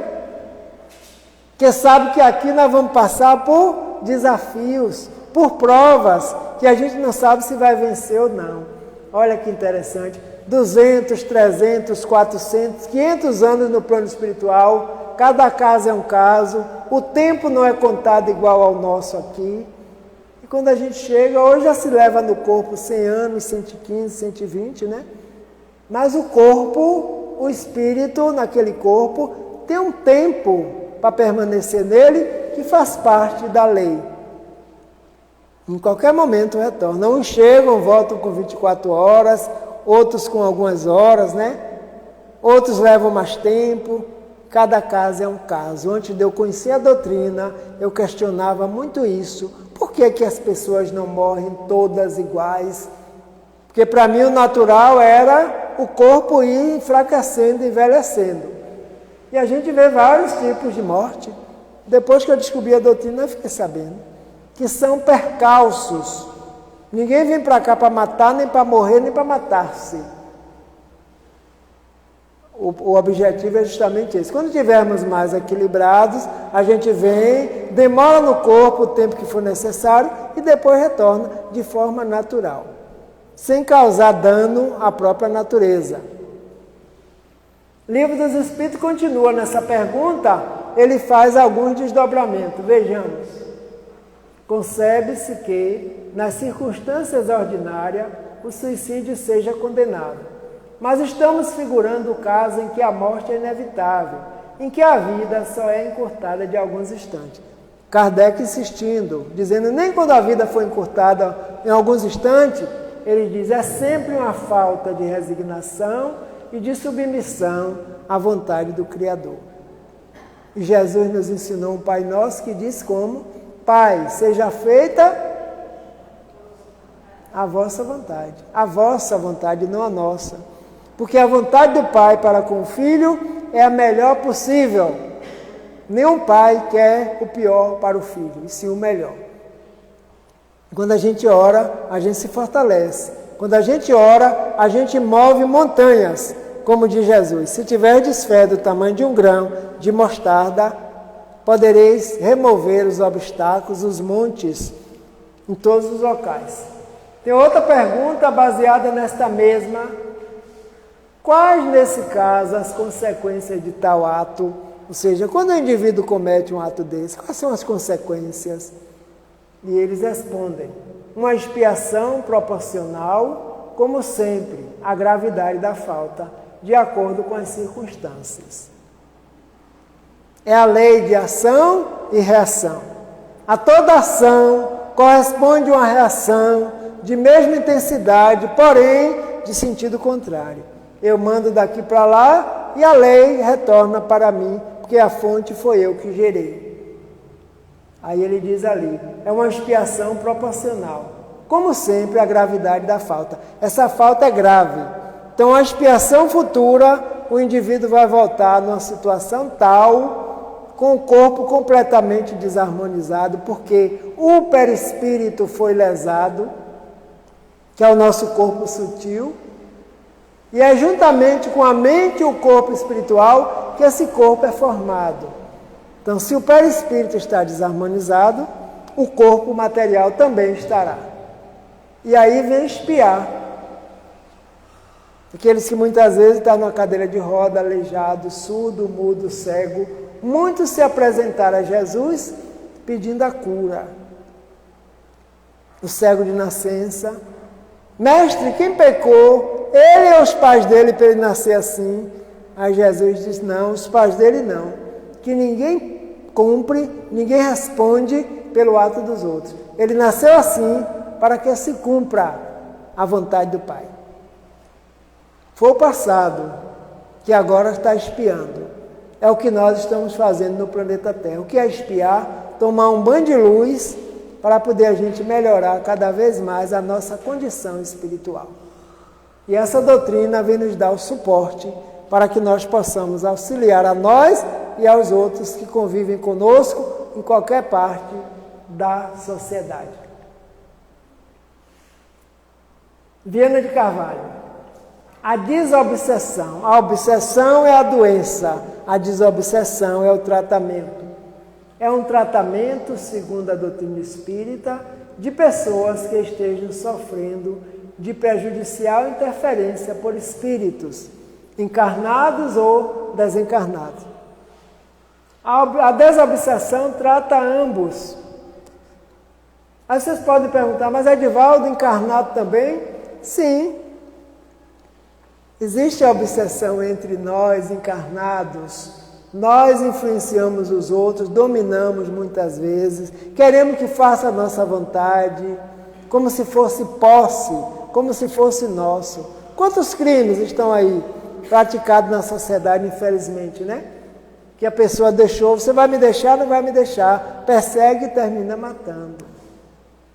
Porque sabe que aqui nós vamos passar por desafios, por provas, que a gente não sabe se vai vencer ou não. Olha que interessante. 200, 300, 400, 500 anos no plano espiritual, cada caso é um caso, o tempo não é contado igual ao nosso aqui. E quando a gente chega, hoje já se leva no corpo 100 anos, 115, 120, né? Mas o corpo, o espírito naquele corpo, tem um tempo para permanecer nele que faz parte da lei. Em qualquer momento retornam. Uns chegam, voltam com 24 horas, outros com algumas horas, né? Outros levam mais tempo. Cada caso é um caso. Antes de eu conhecer a doutrina, eu questionava muito isso. Por que que as pessoas não morrem todas iguais? Porque para mim o natural era o corpo ir enfraquecendo, envelhecendo. E a gente vê vários tipos de morte. Depois que eu descobri a doutrina, eu fiquei sabendo que são percalços. Ninguém vem para cá para matar, nem para morrer, nem para matar-se. O objetivo é justamente esse. Quando estivermos mais equilibrados, a gente vem, demora no corpo o tempo que for necessário e depois retorna de forma natural, sem causar dano à própria natureza. O Livro dos Espíritos continua nessa pergunta, ele faz alguns desdobramentos. Vejamos. Concebe-se que, nas circunstâncias ordinárias, o suicídio seja condenado. Mas estamos figurando o caso em que a morte é inevitável, em que a vida só é encurtada de alguns instantes. Kardec insistindo, dizendo, nem quando a vida foi encurtada em alguns instantes, ele diz, é sempre uma falta de resignação e de submissão à vontade do Criador. E Jesus nos ensinou um Pai Nosso que diz como, Pai, seja feita a vossa vontade, não a nossa. Porque a vontade do Pai para com o Filho é a melhor possível. Nenhum pai quer o pior para o filho, e sim o melhor. Quando a gente ora, a gente se fortalece. Quando a gente ora, a gente move montanhas, como diz Jesus. Se tiverdes fé do tamanho de um grão de mostarda, podereis remover os obstáculos, os montes, em todos os locais. Tem outra pergunta baseada nesta mesma. Quais, nesse caso, as consequências de tal ato? Ou seja, quando o indivíduo comete um ato desse, quais são as consequências? E eles respondem, uma expiação proporcional, como sempre, à gravidade da falta, de acordo com as circunstâncias. É a lei de ação e reação. A toda ação corresponde uma reação de mesma intensidade, porém de sentido contrário. Eu mando daqui para lá e a lei retorna para mim, porque a fonte foi eu que gerei. Aí ele diz ali, é uma expiação proporcional. Como sempre, a gravidade da falta. Essa falta é grave. Então, a expiação futura, o indivíduo vai voltar numa situação tal, com o corpo completamente desarmonizado, porque o perispírito foi lesado, que é o nosso corpo sutil, e é juntamente com a mente e o corpo espiritual que esse corpo é formado. Então, se o perispírito está desarmonizado, o corpo material também estará. E aí vem expiar. Aqueles que muitas vezes estão numa cadeira de roda, aleijado, surdo, mudo, cego, muitos se apresentaram a Jesus pedindo a cura. O cego de nascença, mestre, quem pecou? Ele ou os pais dele para ele nascer assim? Aí Jesus diz, não, os pais dele não. Que ninguém cumpre, ninguém responde pelo ato dos outros. Ele nasceu assim para que se cumpra a vontade do Pai. Foi o passado que agora está expiando. É o que nós estamos fazendo no planeta Terra. O que é expiar? Tomar um banho de luz para poder a gente melhorar cada vez mais a nossa condição espiritual. E essa doutrina vem nos dar o suporte para que nós possamos auxiliar a nós e aos outros que convivem conosco em qualquer parte da sociedade. Viana de Carvalho. A desobsessão. A obsessão é a doença, a desobsessão é o tratamento. É um tratamento, segundo a doutrina espírita, de pessoas que estejam sofrendo de prejudicial interferência por espíritos, encarnados ou desencarnados. A desobsessão trata ambos. Aí vocês podem perguntar, mas Edivaldo encarnado também? Sim. Existe a obsessão entre nós encarnados. Nós influenciamos os outros, dominamos muitas vezes, queremos que faça a nossa vontade, como se fosse posse, como se fosse nosso. Quantos crimes estão aí praticados na sociedade, infelizmente, né? Que a pessoa deixou, você vai me deixar, não vai me deixar, persegue e termina matando.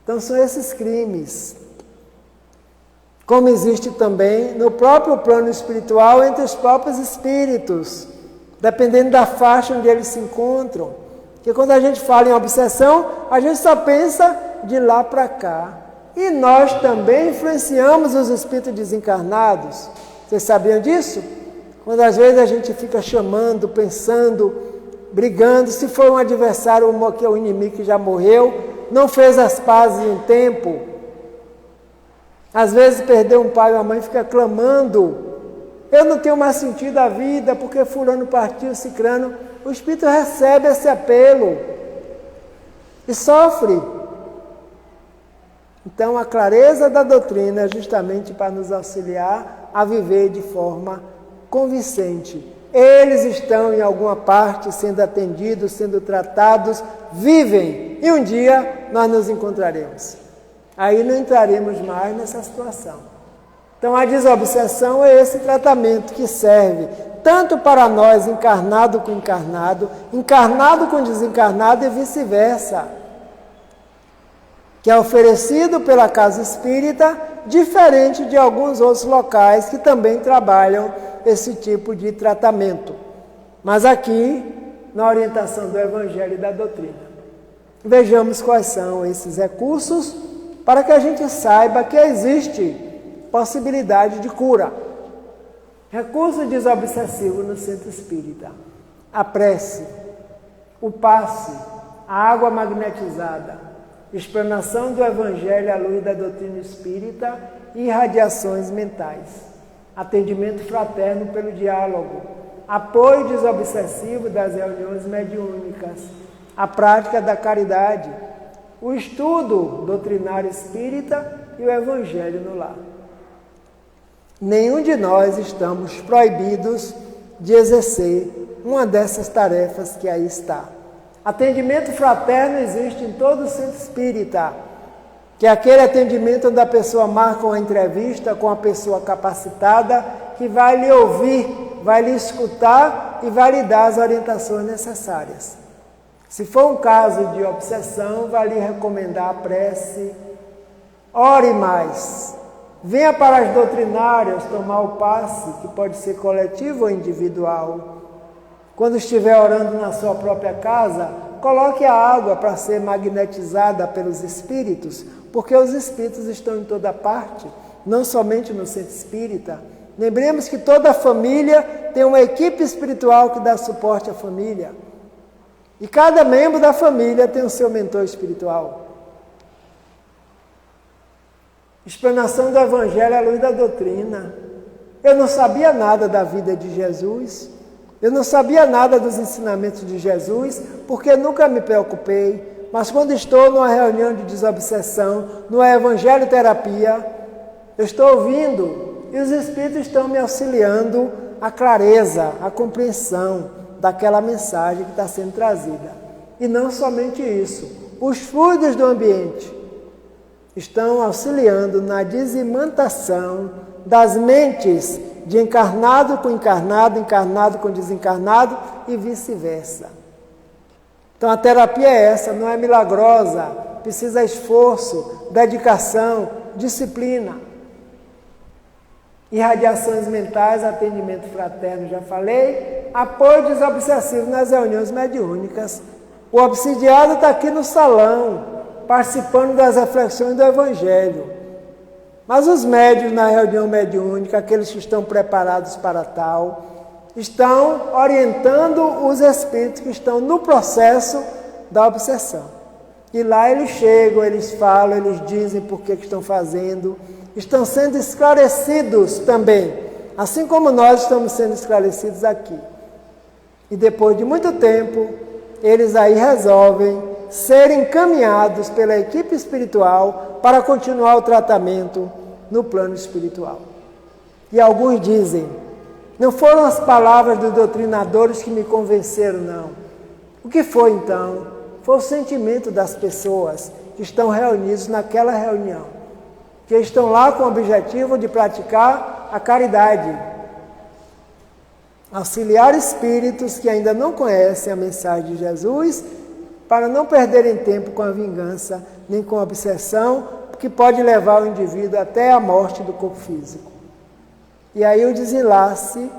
Então são esses crimes. Como existe também no próprio plano espiritual entre os próprios espíritos, dependendo da faixa onde eles se encontram. Porque quando a gente fala em obsessão, a gente só pensa de lá para cá. E nós também influenciamos os espíritos desencarnados. Vocês sabiam disso? Quando às vezes a gente fica chamando, pensando, brigando, se for um adversário que é o inimigo que já morreu, não fez as pazes em um tempo. Às vezes perdeu um pai ou uma mãe, fica clamando, eu não tenho mais sentido a vida, porque fulano partiu, cicrano. O espírito recebe esse apelo e sofre. Então a clareza da doutrina é justamente para nos auxiliar a viver de forma convincente. Eles estão em alguma parte sendo atendidos, sendo tratados, vivem, e um dia nós nos encontraremos. Aí não entraremos mais nessa situação. Então a desobsessão é esse tratamento que serve tanto para nós encarnado com encarnado, encarnado com desencarnado e vice-versa, que é oferecido pela Casa Espírita, diferente de alguns outros locais que também trabalham esse tipo de tratamento. Mas aqui, na orientação do Evangelho e da doutrina. Vejamos quais são esses recursos para que a gente saiba que existe possibilidade de cura. Recurso desobsessivo no centro espírita. A prece, o passe, a água magnetizada, explanação do Evangelho à luz da doutrina espírita e irradiações mentais. Atendimento fraterno pelo diálogo, apoio desobsessivo das reuniões mediúnicas, a prática da caridade, o estudo doutrinário espírita e o Evangelho no lar. Nenhum de nós estamos proibidos de exercer uma dessas tarefas que aí está. Atendimento fraterno existe em todo o centro espírita, que é aquele atendimento onde a pessoa marca uma entrevista com a pessoa capacitada que vai lhe ouvir, vai lhe escutar e vai lhe dar as orientações necessárias. Se for um caso de obsessão, vai lhe recomendar a prece, ore mais, venha para as doutrinárias tomar o passe, que pode ser coletivo ou individual. Quando estiver orando na sua própria casa, coloque a água para ser magnetizada pelos espíritos, porque os espíritos estão em toda parte, não somente no centro espírita. Lembremos que toda família tem uma equipe espiritual que dá suporte à família. E cada membro da família tem o seu mentor espiritual. Explanação do Evangelho à luz da doutrina. Eu não sabia nada da vida de Jesus. Eu não sabia nada dos ensinamentos de Jesus, porque nunca me preocupei. Mas quando estou numa reunião de desobsessão, no Evangelho Terapia, eu estou ouvindo e os Espíritos estão me auxiliando a clareza, a compreensão daquela mensagem que está sendo trazida. E não somente isso, os fluidos do ambiente estão auxiliando na desimantação das mentes de encarnado com encarnado, encarnado com desencarnado e vice-versa. Então a terapia é essa, não é milagrosa, precisa esforço, dedicação, disciplina. Irradiações mentais, atendimento fraterno, já falei, apoio desobsessivo nas reuniões mediúnicas. O obsidiado está aqui no salão, participando das reflexões do Evangelho. Mas os médiuns na reunião mediúnica, aqueles que estão preparados para tal, estão orientando os espíritos que estão no processo da obsessão. E lá eles chegam, eles falam, eles dizem por que estão fazendo, estão sendo esclarecidos também, assim como nós estamos sendo esclarecidos aqui. E depois de muito tempo, eles aí resolvem ser encaminhados pela equipe espiritual para continuar o tratamento no plano espiritual. E alguns dizem, não foram as palavras dos doutrinadores que me convenceram, não. O que foi então? Foi o sentimento das pessoas que estão reunidos naquela reunião, que estão lá com o objetivo de praticar a caridade, auxiliar espíritos que ainda não conhecem a mensagem de Jesus, para não perderem tempo com a vingança, nem com a obsessão, que pode levar o indivíduo até a morte do corpo físico. E aí o desenlace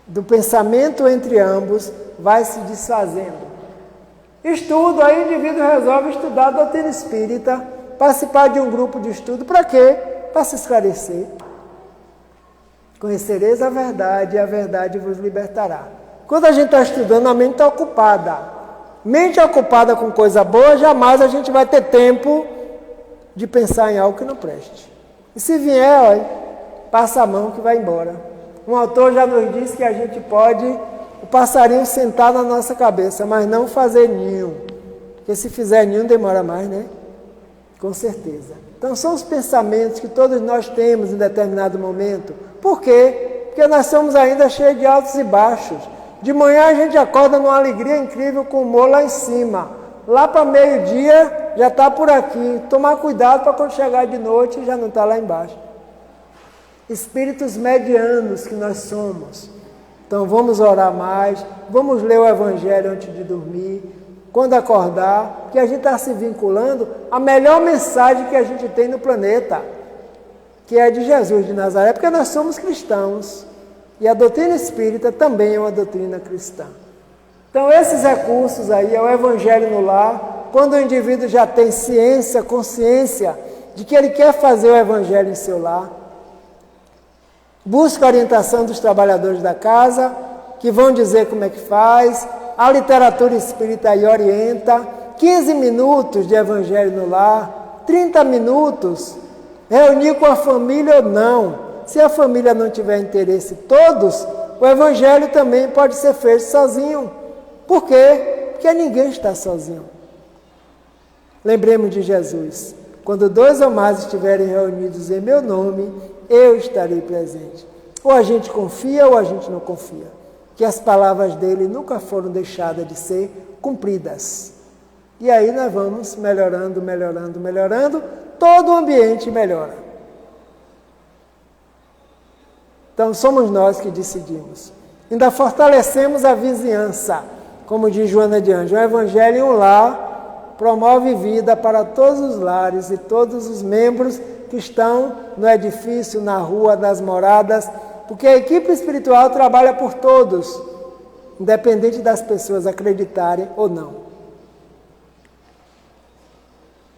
do pensamento entre ambos vai se desfazendo. Estudo, aí o indivíduo resolve estudar a doutrina espírita, participar de um grupo de estudo, para quê? Para se esclarecer. Conhecereis a verdade e a verdade vos libertará. Quando a gente está estudando, a mente está ocupada. Mente ocupada com coisa boa, jamais a gente vai ter tempo de pensar em algo que não preste. E se vier, olha, passa a mão que vai embora. Um autor já nos disse que a gente pode, o passarinho sentar na nossa cabeça, mas não fazer ninho. Porque se fizer ninho demora mais, né? Com certeza. Então são os pensamentos que todos nós temos em determinado momento. Por quê? Porque nós somos ainda cheios de altos e baixos. De manhã a gente acorda numa alegria incrível com o humor lá em cima. Lá para meio-dia já está por aqui. Tomar cuidado para quando chegar de noite já não está lá embaixo. Espíritos medianos que nós somos. Então vamos orar mais, vamos ler o Evangelho antes de dormir, quando acordar, porque a gente está se vinculando à melhor mensagem que a gente tem no planeta, que é de Jesus de Nazaré, porque nós somos cristãos. E a doutrina espírita também é uma doutrina cristã. Então esses recursos aí é o Evangelho no lar, quando o indivíduo já tem ciência, consciência de que ele quer fazer o Evangelho em seu lar, busca a orientação dos trabalhadores da casa, que vão dizer como é que faz, a literatura espírita aí orienta, 15 minutos de Evangelho no lar, 30 minutos, reunir com a família ou não. Se a família não tiver interesse todos, o Evangelho também pode ser feito sozinho. Por quê? Porque ninguém está sozinho. Lembremos de Jesus. Quando 2 ou mais estiverem reunidos em meu nome, eu estarei presente. Ou a gente confia ou a gente não confia. Que as palavras dele nunca foram deixadas de ser cumpridas. E aí nós vamos melhorando, melhorando, melhorando. Todo o ambiente melhora. Então somos nós que decidimos. Ainda fortalecemos a vizinhança. Como diz Joana de Anjos, o Evangelho em um lar promove vida para todos os lares e todos os membros que estão no edifício, na rua, nas moradas, porque a equipe espiritual trabalha por todos, independente das pessoas acreditarem ou não.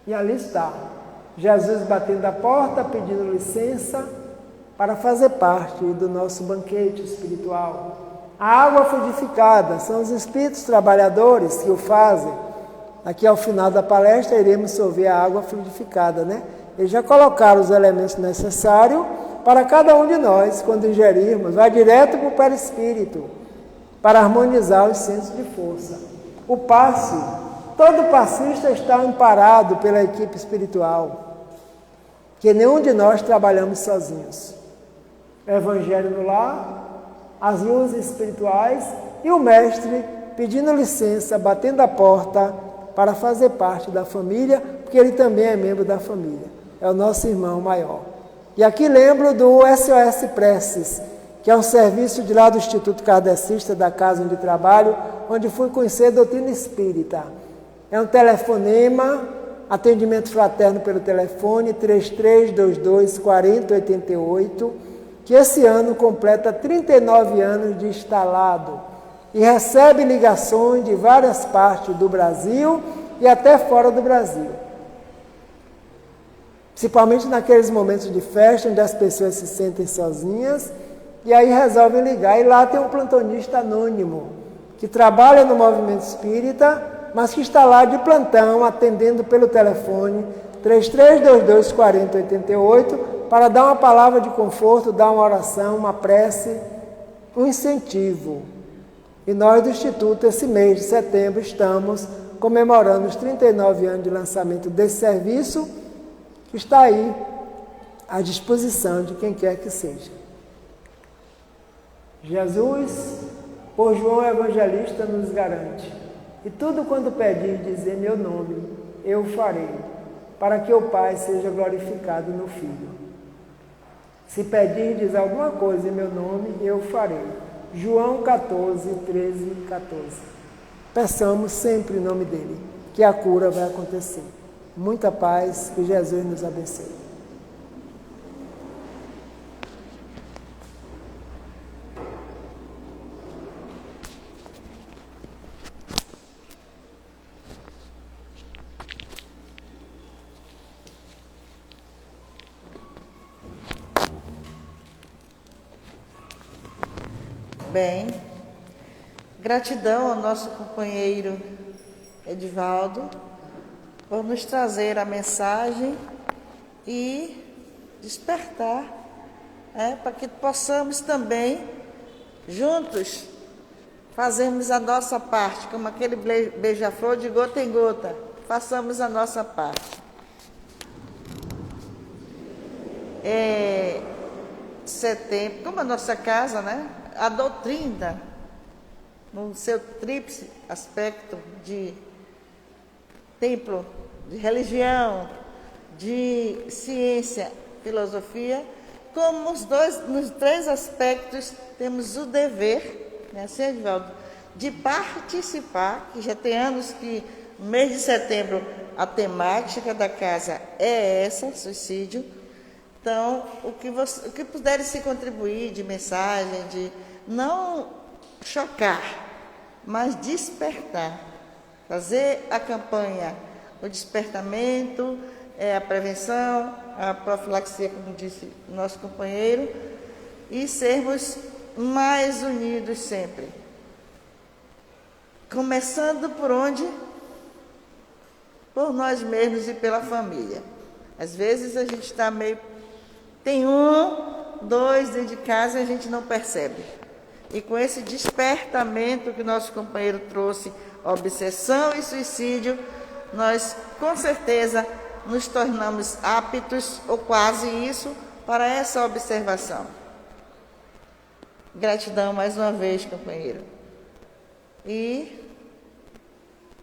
E ali está, Jesus batendo a porta, pedindo licença para fazer parte do nosso banquete espiritual. A água fluidificada, são os espíritos trabalhadores que o fazem. Aqui ao final da palestra iremos sorver a água fluidificada, né? Eles já colocaram os elementos necessários para cada um de nós, quando ingerirmos, vai direto para o perispírito, para harmonizar os centros de força. O passe, todo passista está amparado pela equipe espiritual, que nenhum de nós trabalhamos sozinhos. O Evangelho no lar, as luzes espirituais e o mestre pedindo licença, batendo a porta para fazer parte da família, porque ele também é membro da família. É o nosso irmão maior. E aqui lembro do SOS Preces, que é um serviço de lá do Instituto Kardecista, da casa onde trabalho, onde fui conhecer a doutrina espírita. É um telefonema, atendimento fraterno pelo telefone, 3322 4088, que esse ano completa 39 anos de instalado e recebe ligações de várias partes do Brasil e até fora do Brasil. Principalmente naqueles momentos de festa, onde as pessoas se sentem sozinhas, e aí resolvem ligar. E lá tem um plantonista anônimo, que trabalha no movimento espírita, mas que está lá de plantão, atendendo pelo telefone 3322-4088, para dar uma palavra de conforto, dar uma oração, uma prece, um incentivo. E nós do Instituto, esse mês de setembro, estamos comemorando os 39 anos de lançamento desse serviço, que está aí à disposição de quem quer que seja. Jesus, por João Evangelista, nos garante: e tudo quanto pedir, dizer meu nome, eu farei, para que o Pai seja glorificado no Filho. Se pedirdes alguma coisa em meu nome, eu farei. João 14, 13 e 14. Peçamos sempre em nome dele, que a cura vai acontecer. Muita paz, que Jesus nos abençoe. Bem, gratidão ao nosso companheiro Edivaldo por nos trazer a mensagem e despertar, para que possamos também, juntos, fazermos a nossa parte, como aquele beija-flor de gota em gota, façamos a nossa parte. Setembro, como a nossa casa, a doutrina, no seu tríplice aspecto de templo, de religião, de ciência, filosofia, como nos três aspectos temos o dever, assim, Edivaldo, de participar, que já tem anos que no mês de setembro a temática da casa é essa, suicídio. Então, o que puder se contribuir de mensagem, de não chocar, mas despertar, fazer a campanha, o despertamento, a prevenção, a profilaxia, como disse o nosso companheiro, e sermos mais unidos sempre. Começando por onde? Por nós mesmos e pela família. Às vezes a gente está tem 1, 2 dentro de casa e a gente não percebe. E com esse despertamento que nosso companheiro trouxe, obsessão e suicídio, nós com certeza nos tornamos aptos, ou quase isso, para essa observação. Gratidão mais uma vez, companheiro. E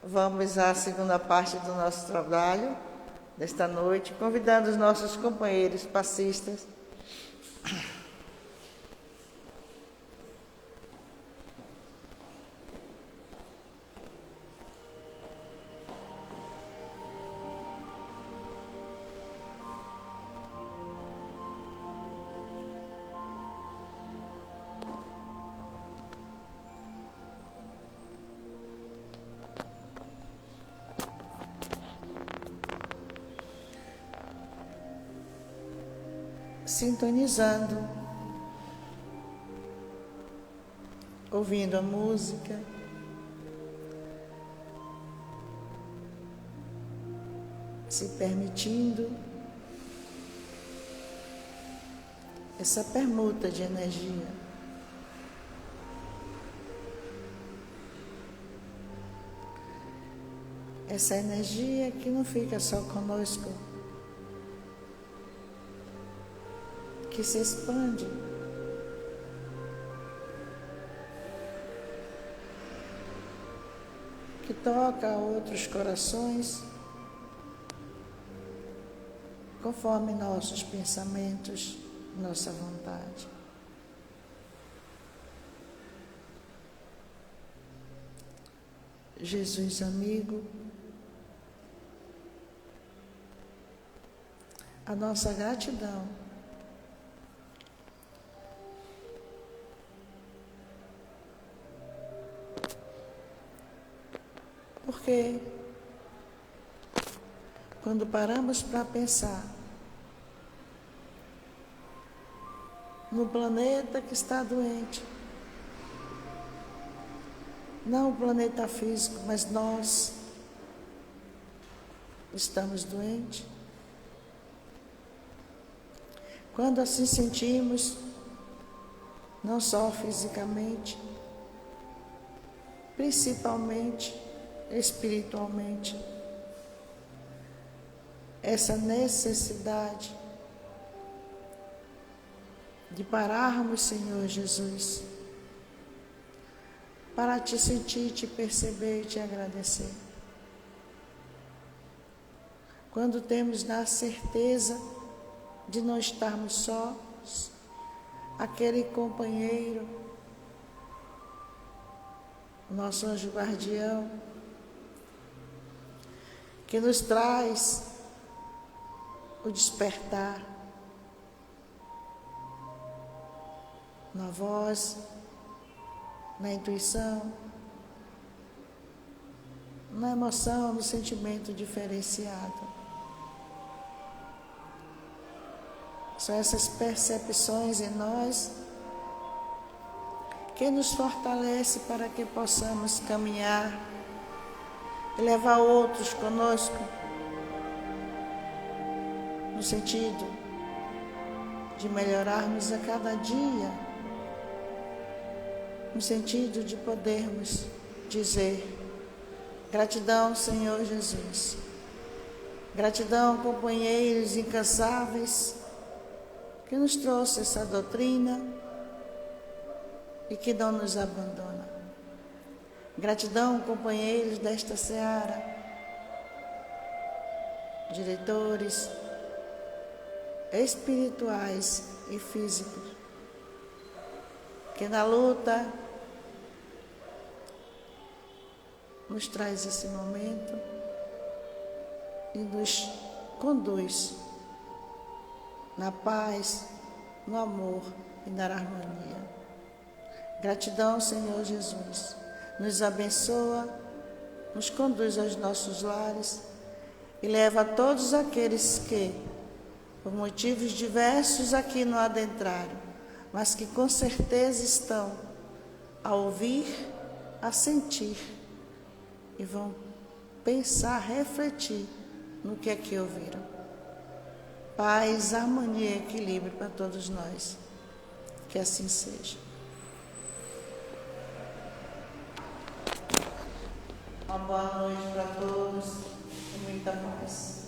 vamos à segunda parte do nosso trabalho desta noite, convidando os nossos companheiros passistas sintonizando, ouvindo a música, se permitindo essa permuta de energia. Essa energia que não fica só conosco, que se expande, que toca a outros corações, conforme nossos pensamentos, nossa vontade. Jesus amigo, a nossa gratidão Porque quando paramos para pensar no planeta que está doente, não o planeta físico, mas nós estamos doentes. Quando assim sentimos, não só fisicamente, principalmente espiritualmente, essa necessidade de pararmos, Senhor Jesus, para te sentir, te perceber e te agradecer. Quando temos a certeza de não estarmos sós, aquele companheiro, nosso anjo guardião, que nos traz o despertar na voz, na intuição, na emoção, no sentimento diferenciado. São essas percepções em nós que nos fortalece para que possamos caminhar e levar outros conosco no sentido de melhorarmos a cada dia, no sentido de podermos dizer: gratidão, Senhor Jesus, gratidão, companheiros incansáveis, que nos trouxe essa doutrina e que não nos abandona. Gratidão, companheiros desta seara, diretores espirituais e físicos, que na luta nos traz esse momento e nos conduz na paz, no amor e na harmonia. Gratidão, Senhor Jesus, nos abençoa, nos conduz aos nossos lares e leva a todos aqueles que, por motivos diversos aqui no adentrário, mas que com certeza estão a ouvir, a sentir e vão pensar, refletir no que aqui ouviram. Paz, harmonia e equilíbrio para todos nós. Que assim seja. Uma boa noite para todos e muita paz.